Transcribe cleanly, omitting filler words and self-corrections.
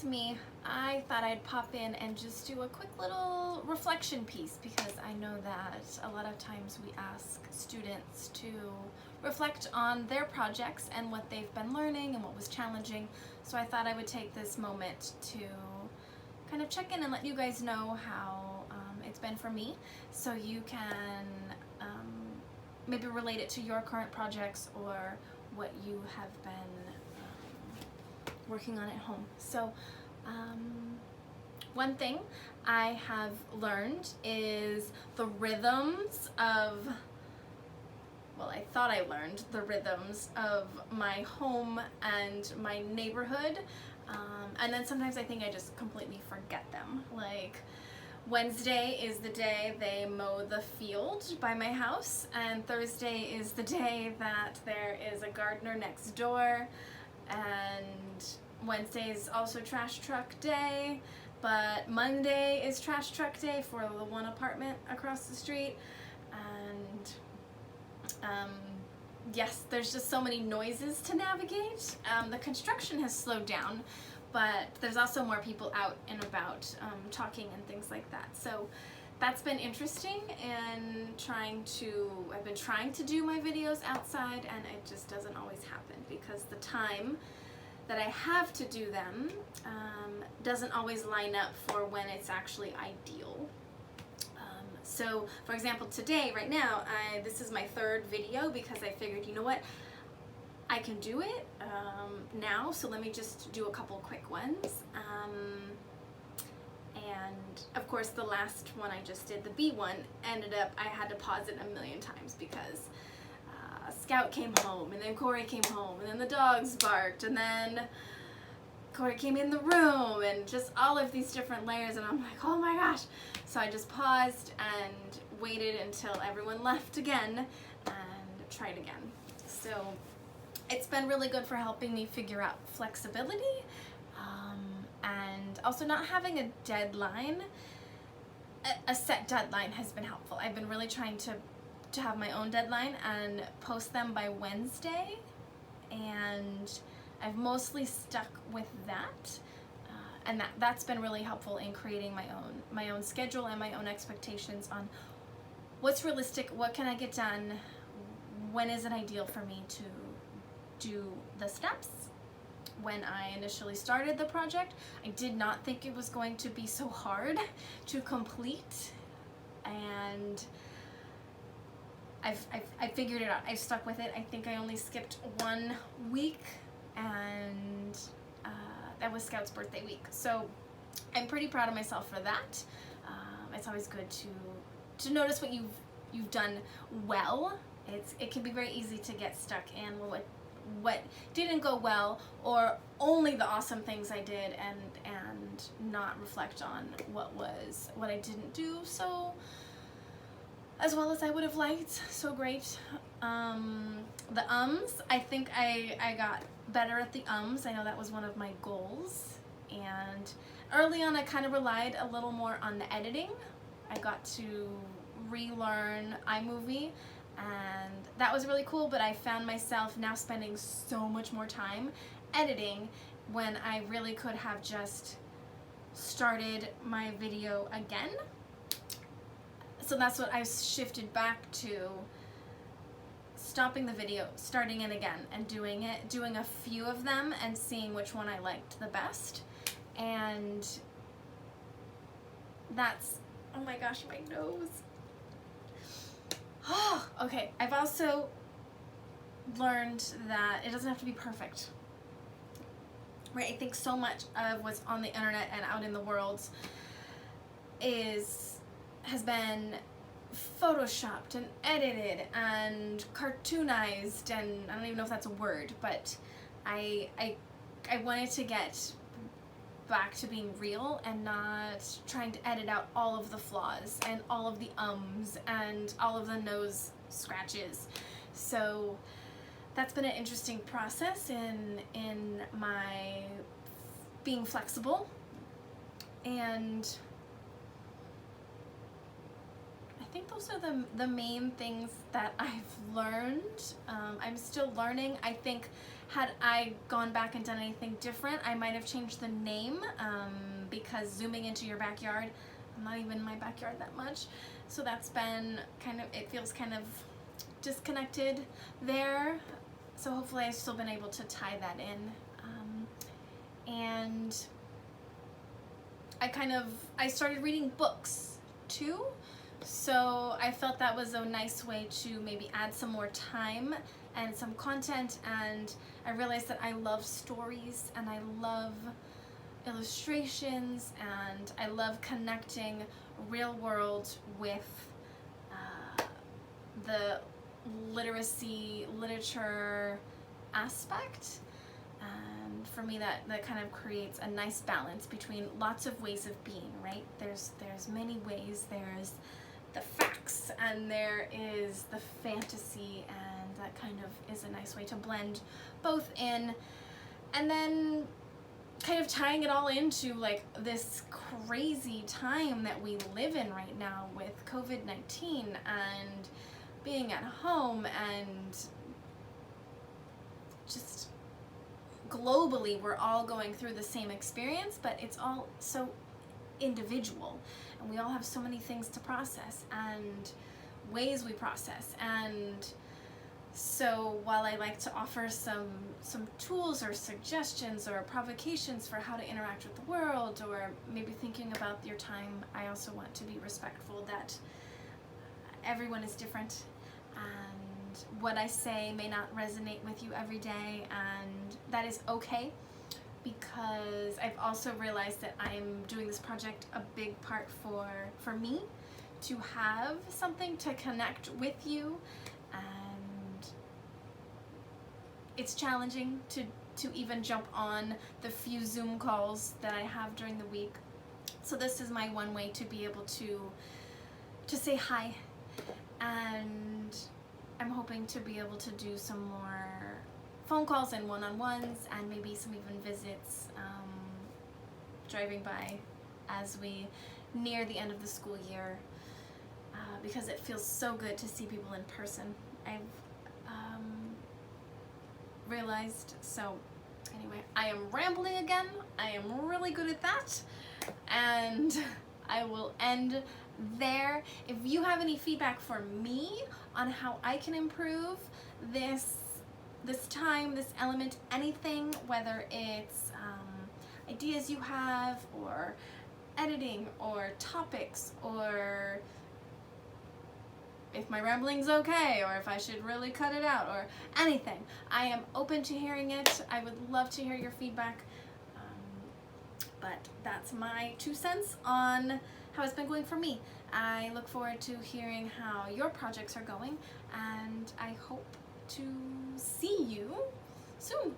it's me. I thought I'd pop in and just do a quick little reflection piece because I know that a lot of times we ask students to reflect on their projects and what they've been learning and what was challenging. So I thought I would take this moment to kind of check in and let you guys know how it's been for me, so you can maybe relate it to your current projects or what you have been working on at home. So one thing I have learned is the rhythms of, well, I thought I learned the rhythms of my home and my neighborhood, and then sometimes I think I just completely forget them. Like, Wednesday is the day they mow the field by my house, and Thursday is the day that there is a gardener next door, and Wednesday is also trash truck day, but Monday is trash truck day for the one apartment across the street. And yes, there's just so many noises to navigate. The construction has slowed down, but there's also more people out and about talking and things like that. So that's been interesting, and I've been trying to do my videos outside, and it just doesn't always happen because the time that I have to do them doesn't always line up for when it's actually ideal. So for example, today, right now, this is my third video because I figured, you know what, I can do it now, so let me just do a couple quick ones. And of course the last one I just did, the bee one, ended up, I had to pause it a million times because Scout came home, and then Corey came home, and then the dogs barked, and then Corey came in the room, and just all of these different layers, and I'm like, oh my gosh. So I just paused and waited until everyone left again and tried again. So it's been really good for helping me figure out flexibility, and also not having a deadline. A set deadline has been helpful. I've been really trying to have my own deadline and post them by Wednesday, and I've stuck with that, and that's been really helpful in creating my own schedule and my own expectations on what's realistic, what can I get done, when is it ideal for me to do the steps. When I initially started the project, I did not think it was going to be so hard to complete, and I figured it out. I've stuck with it. I think I only skipped 1 week, and that was Scout's birthday week. So I'm pretty proud of myself for that. It's always good to notice what you've done well. It can be very easy to get stuck in what didn't go well, or only the awesome things I did, and not reflect on what I didn't do so as well as I would have liked. So great. The ums, I think I got better at the ums. I know that was one of my goals, and early on I kind of relied a little more on the editing. I got to relearn iMovie, and that was really cool, but I found myself now spending so much more time editing when I really could have just started my video again. So that's what I shifted back to, stopping the video, starting it again, and doing a few of them and seeing which one I liked the best. And that's, oh my gosh, my nose. Okay, I've also learned that it doesn't have to be perfect. Right? I think so much of what's on the internet and out in the world has been photoshopped and edited and cartoonized, and I don't even know if that's a word, but I wanted to get back to being real and not trying to edit out all of the flaws and all of the ums and all of the nose scratches. So that's been an interesting process in my being flexible. And I think those are the main things that I've learned. I'm still learning. I think had I gone back and done anything different, I might have changed the name, because zooming into your backyard, I'm not even in my backyard that much. So that's been kind of, it feels kind of disconnected there. So hopefully I've still been able to tie that in. And I started reading books too. So I felt that was a nice way to maybe add some more time and some content, and I realized that I love stories and I love illustrations and I love connecting real world with the literature aspect. And for me that kind of creates a nice balance between lots of ways of being, right? There's many ways. There's the facts and there is the fantasy, and that kind of is a nice way to blend both in, and then kind of tying it all into like this crazy time that we live in right now with COVID-19 and being at home, and just globally we're all going through the same experience, but it's all so individual, and we all have so many things to process and ways we process. And so while I like to offer some tools or suggestions or provocations for how to interact with the world, or maybe thinking about your time, I also want to be respectful that everyone is different, and what I say may not resonate with you every day, and that is okay, because I've also realized that I'm doing this project a big part for me to have something to connect with you. And it's challenging to even jump on the few Zoom calls that I have during the week. So this is my one way to be able to say hi, and I'm hoping to be able to do some more phone calls and one-on-ones, and maybe some even visits, driving by as we near the end of the school year, because it feels so good to see people in person, I've realized. So anyway, I am rambling again. I am really good at that, and I will end there. If you have any feedback for me on how I can improve this time, this element, anything, whether it's ideas you have, or editing, or topics, or if my rambling's okay, or if I should really cut it out, or anything, I am open to hearing it. I would love to hear your feedback. But that's my 2 cents on how it's been going for me. I look forward to hearing how your projects are going, and I hope to see you soon.